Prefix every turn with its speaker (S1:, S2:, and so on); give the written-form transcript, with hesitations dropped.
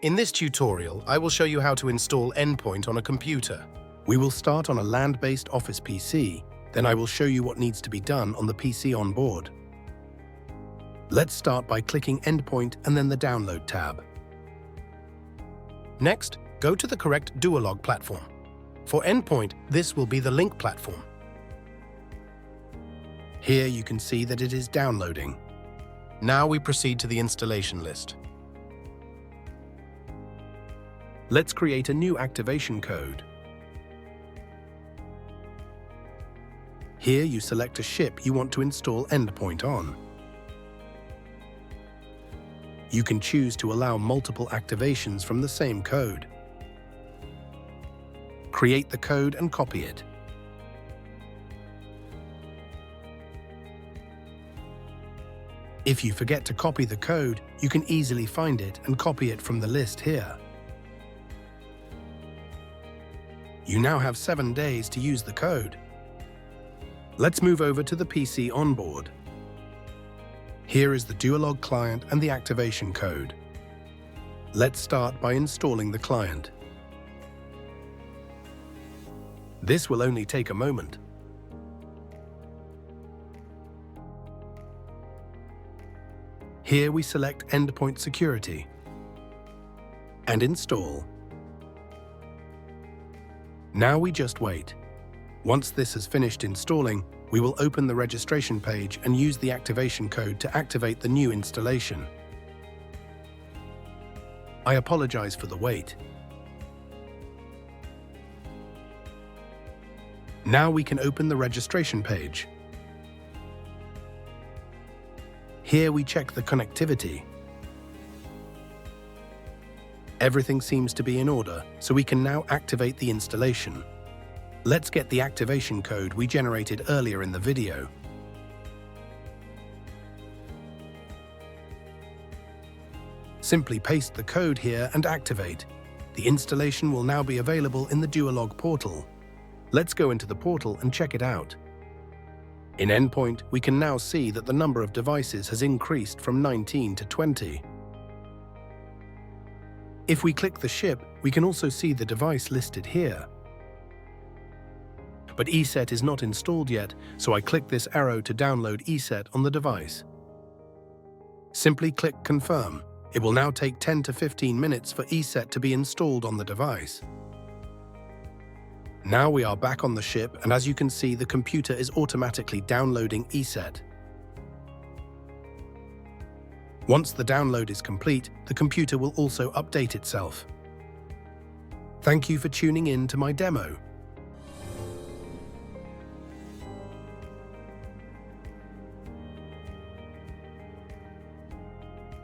S1: In this tutorial, I will show you how to install Endpoint on a computer. We will start on a land-based Office PC, then I will show you what needs to be done on the PC on board. Let's start by clicking Endpoint and then the Download tab. Next, go to the correct Dualog platform. For Endpoint, this will be the link platform. Here you can see that it is downloading. Now we proceed to the installation list. Let's create a new activation code. Here you select a ship you want to install Endpoint on. You can choose to allow multiple activations from the same code. Create the code and copy it. If you forget to copy the code, you can easily find it and copy it from the list here. You now have 7 days to use the code. Let's move over to the PC onboard. Here is the Dualog client and the activation code. Let's start by installing the client. This will only take a moment. Here we select Endpoint Security and install. Now we just wait. Once this has finished installing, we will open the registration page and use the activation code to activate the new installation. I apologize for the wait. Now we can open the registration page. Here we check the connectivity. Everything seems to be in order, so we can now activate the installation. Let's get the activation code we generated earlier in the video. Simply paste the code here and activate. The installation will now be available in the Dualog portal. Let's go into the portal and check it out. In Endpoint, we can now see that the number of devices has increased from 19 to 20. If we click the ship, we can also see the device listed here. But ESET is not installed yet, so I click this arrow to download ESET on the device. Simply click Confirm. It will now take 10 to 15 minutes for ESET to be installed on the device. Now we are back on the ship, and as you can see, the computer is automatically downloading ESET. Once the download is complete, the computer will also update itself. Thank you for tuning in to my demo.